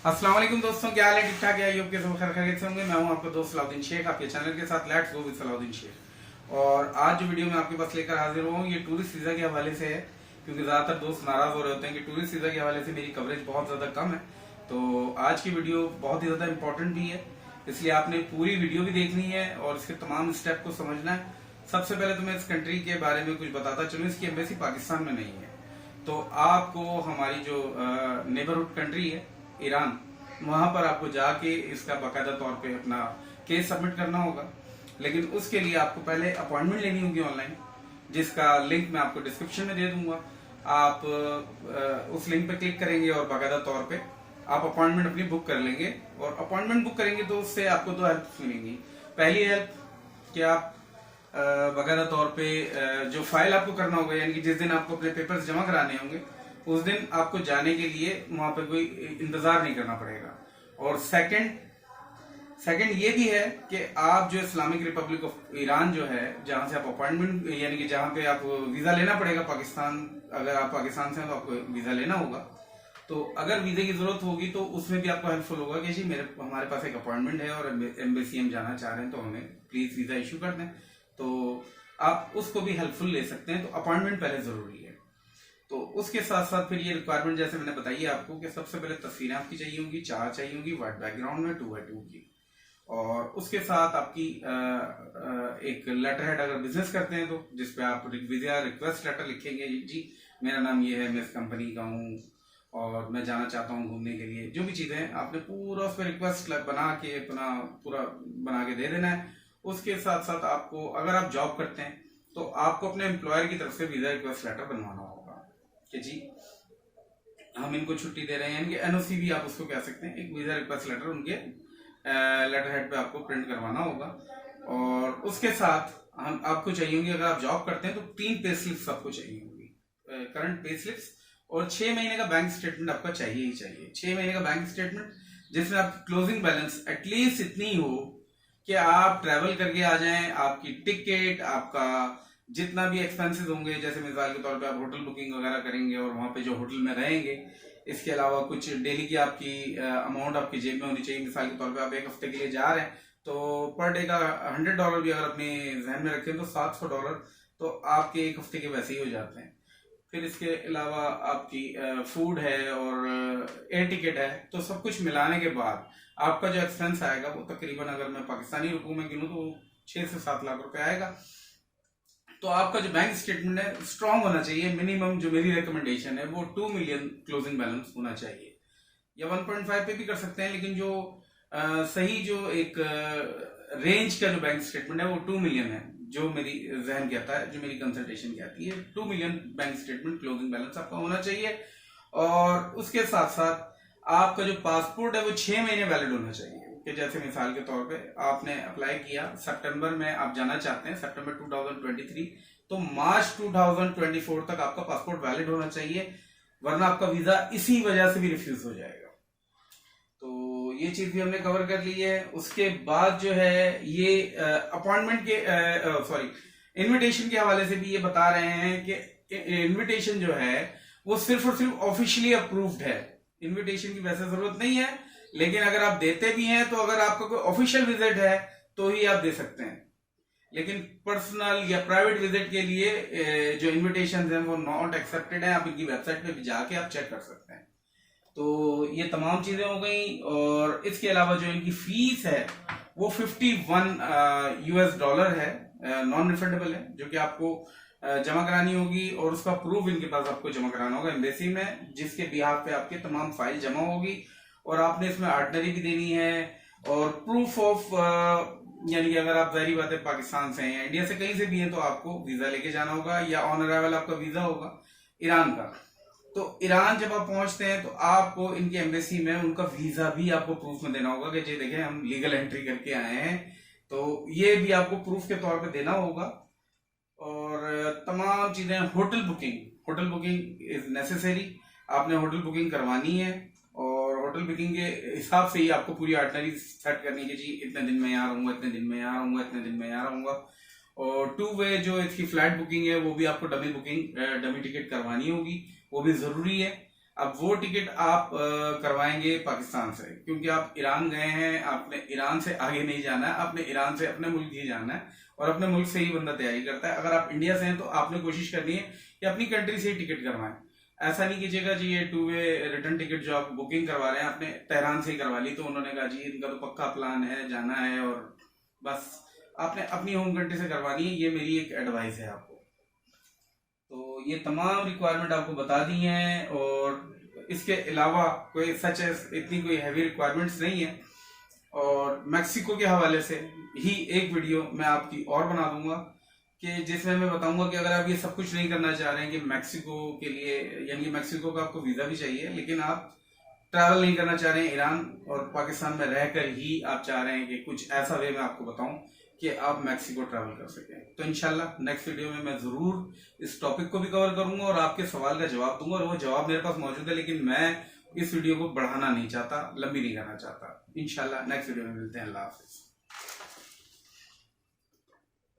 अस्सलाम वालेकुम दोस्तों, क्या हाल है? ठीक ठाक है? यूब के सब खैरियत से होंगे। मैं हूं आपका दोस्त सलाउद्दीन शेख, आपके चैनल के साथ let's go with Salauddin Shaikh. और आज जो वीडियो मैं आपके पास लेकर हाजिर हूँ ये टूरिस्ट वीजा के हवाले से है, क्योंकि ज्यादातर दोस्त नाराज हो रहे होते हैं कि टूरिस्ट वीजा के हवाले से मेरी कवरेज बहुत ज्यादा कम है। तो आज की वीडियो बहुत ही ज्यादा इंपॉर्टेंट भी है, इसलिए आपने पूरी वीडियो भी देखनी है और इसके तमाम स्टेप को समझना है। सबसे पहले तो मैं इस कंट्री के बारे में कुछ बताता चलूँ। इसकी एम्बेसी पाकिस्तान में नहीं है, तो आपको हमारी जो नेबरहुड कंट्री है ईरान, वहां पर आपको जाके इसका बाकायदा तौर पे अपना केस सबमिट करना होगा। लेकिन उसके लिए आपको पहले अपॉइंटमेंट लेनी होगी ऑनलाइन, जिसका लिंक मैं आपको डिस्क्रिप्शन में दे दूंगा। आप उस लिंक पे क्लिक करेंगे और बाकायदा तौर पे आप अपॉइंटमेंट अपनी बुक कर लेंगे। और अपॉइंटमेंट बुक करेंगे तो उससे आपको दो हेल्प मिलेंगी। पहली हेल्प कि आप बाकायदा तौर पे जो फाइल आपको करना होगा, यानी कि जिस दिन आपको अपने पेपर्स जमा कराने होंगे उस दिन आपको जाने के लिए वहां पे कोई इंतजार नहीं करना पड़ेगा। और सेकंड ये भी है कि आप जो इस्लामिक रिपब्लिक ऑफ ईरान जो है, जहां से आप अपॉइंटमेंट यानी कि जहां पे आप वीजा लेना पड़ेगा पाकिस्तान, अगर आप पाकिस्तान से हैं तो आपको वीजा लेना होगा। तो अगर वीजे की जरूरत होगी तो उसमें भी आपको हेल्पफुल होगा कि जी हमारे पास एक अपॉइंटमेंट है और एम्बेसी हम जाना चाह रहे हैं, तो हमें प्लीज वीजा इशू कर दें। तो आप उसको भी हेल्पफुल ले सकते हैं। तो अपॉइंटमेंट पहले जरूरी है। तो उसके साथ साथ फिर ये रिक्वायरमेंट जैसे मैंने बताई है आपको कि सबसे पहले तस्वीरें आपकी चाहिए होंगी, 4 चाहिए होंगी व्हाइट बैकग्राउंड में 2x2 की। और उसके साथ आपकी एक लेटर हेड अगर बिजनेस करते हैं तो जिसपे आप वीजा रिक्वेस्ट लेटर लिखेंगे, जी मेरा नाम ये है, मैं इस कंपनी का हूँ और मैं जाना चाहता हूँ घूमने के लिए। जो भी चीजें आपने पूरा उस पर रिक्वेस्ट बना के अपना पूरा बना के दे देना है। उसके साथ साथ आपको, अगर आप जॉब करते हैं तो आपको अपने एम्प्लॉयर की तरफ से वीजा रिक्वेस्ट लेटर बनवाना होगा कि जी हम इनको छुट्टी दे रहे हैं, यानी कि एनओसी भी आप उसको कह सकते हैं। एक वीजा रिक्वेस्ट लेटर उनके लेटर हेड पे आपको प्रिंट करवाना होगा। और उसके साथ हम आपको चाहिए होंगी, अगर आप जॉब करते हैं तो 3 पे स्लिप्स आपको चाहिए होंगी, करंट पे स्लिप्स, और 6 महीने का बैंक स्टेटमेंट आपका चाहिए ही चाहिए। 6 महीने का बैंक स्टेटमेंट जिसमें आपकी क्लोजिंग बैलेंस एटलीस्ट इतनी हो कि आप ट्रैवल करके आ जाएं, आपकी टिकट, आपका जितना भी एक्सपेंसेस होंगे, जैसे मिसाल के तौर पे आप होटल बुकिंग वगैरह करेंगे और वहां पे जो होटल में रहेंगे, इसके अलावा कुछ डेली की आपकी अमाउंट आपकी जेब में होनी चाहिए। मिसाल के तौर पे आप एक हफ्ते के लिए जा रहे हैं तो पर डे का $100 भी अगर अपने जहन में रखें तो $700 तो आपके एक हफ्ते के वैसे ही हो जाते हैं। फिर इसके अलावा आपकी फूड है और एयर टिकट है, तो सब कुछ मिलाने के बाद आपका जो एक्सपेंस आएगा वो तकरीबन, अगर मैं पाकिस्तानी रुपयों में गिनूं तो 6 से 7 लाख रुपए आएगा। तो आपका जो बैंक स्टेटमेंट है स्ट्रांग होना चाहिए। मिनिमम जो मेरी रिकमेंडेशन है वो 2 मिलियन क्लोजिंग बैलेंस होना चाहिए, या 1.5 पे भी कर सकते हैं। लेकिन जो सही जो एक रेंज का जो बैंक स्टेटमेंट है वो 2 मिलियन है, जो मेरी जहन कहता है, जो मेरी कंसल्टेशन कहती है। 2 million bank statement closing balance आपका होना चाहिए। और उसके साथ साथ आपका जो पासपोर्ट है वो 6 महीने वैलिड होना चाहिए। कि जैसे मिसाल के तौर पे आपने अप्लाई किया सितंबर में, आप जाना चाहते हैं सितंबर 2023, तो मार्च 2024 तक आपका पासपोर्ट वैलिड होना चाहिए, वरना आपका वीजा इसी वजह से भी रिफ्यूज हो जाएगा। तो ये चीज भी हमने कवर कर ली है। उसके बाद जो है ये अपॉइंटमेंट के सॉरी इनविटेशन के हवाले से भी ये बता रहे हैं कि इनविटेशन जो है वो सिर्फ और सिर्फ ऑफिशियली अप्रूव्ड है। इनविटेशन की वैसे जरूरत नहीं है, लेकिन अगर आप देते भी हैं तो अगर आपका कोई ऑफिशियल विजिट है तो ही आप दे सकते हैं। लेकिन पर्सनल या प्राइवेट विजिट के लिए जो इनविटेशन हैं वो नॉट एक्सेप्टेड है। आप इनकी वेबसाइट पे भी जाके आप चेक कर सकते हैं। तो ये तमाम चीजें हो गई। और इसके अलावा जो इनकी फीस है वो $51 है, नॉन रिफंडेबल है, जो कि आपको जमा करानी होगी। और उसका प्रूफ इनके पास आपको जमा कराना होगा एम्बेसी में, जिसके बिहाफ पे आपके तमाम फाइल जमा होगी। और आपने इसमें आर्टनरी भी देनी है और प्रूफ ऑफ, यानी कि अगर आप जाहिर बात है पाकिस्तान से हैं या इंडिया से कहीं से भी हैं तो आपको वीजा लेके जाना होगा, या ऑन अराइवल आपका वीजा होगा ईरान का। तो ईरान जब आप पहुंचते हैं तो आपको इनकी एम्बेसी में उनका वीजा भी आपको प्रूफ में देना होगा कि जी देखें हम लीगल एंट्री करके आए हैं। तो ये भी आपको प्रूफ के तौर पे देना होगा। और तमाम चीजें, होटल बुकिंग इज नेसेसरी, आपने होटल बुकिंग करवानी है। और होटल बुकिंग के हिसाब से ही आपको पूरी आर्टनरी सेट करनी है कि जी इतने दिन में यहाँ रहूंगा, इतने दिन में यहाँ रहूंगा, इतने दिन में यहाँ रहूंगा। और 2 वे जो इसकी फ्लाइट बुकिंग है वो भी आपको डमी टिकट करवानी होगी, वो भी जरूरी है। अब वो टिकट आप करवाएंगे पाकिस्तान से, क्योंकि आप ईरान गए हैं, आपने ईरान से आगे नहीं जाना है, आपने ईरान से अपने मुल्क ही जाना है और अपने मुल्क से ही बंदा तैयारी करता है। अगर आप इंडिया से हैं तो आपने कोशिश करनी है कि अपनी कंट्री से ही टिकट करवाएं। ऐसा नहीं कीजिएगा जी ये 2 वे रिटर्न टिकट जो आप बुकिंग करवा रहे हैं आपने तेहरान से ही करवा ली, तो उन्होंने कहा जी इनका तो पक्का प्लान है, जाना है और बस आपने अपनी होम कंट्री से करवानी है। ये मेरी एक एडवाइस है आपको। तो ये तमाम रिक्वायरमेंट आपको बता दी हैं और इसके अलावा कोई सच इतनी कोई हैवी रिक्वायरमेंट्स नहीं है। और मैक्सिको के हवाले से ही एक वीडियो मैं आपकी और बना दूंगा कि जिसमें मैं बताऊंगा कि अगर आप ये सब कुछ नहीं करना चाह रहे हैं कि मैक्सिको के लिए, यानी मैक्सिको का आपको वीज़ा भी चाहिए लेकिन आप ट्रैवल नहीं करना चाह रहे हैं, ईरान और पाकिस्तान में रहकर ही आप चाह रहे हैं कि कुछ ऐसा वे मैं आपको बताऊं कि आप मैक्सिको ट्रैवल कर सकें, तो इंशाल्लाह नेक्स्ट वीडियो में मैं ज़रूर इस टॉपिक को भी कवर करूंगा और आपके सवाल का जवाब दूंगा। और वो जवाब मेरे पास मौजूद है, लेकिन मैं इस वीडियो को बढ़ाना नहीं चाहता, लंबी नहीं करना चाहता। इंशाल्लाह नेक्स्ट वीडियो में मिलते हैं। अल्लाह हाफिज़।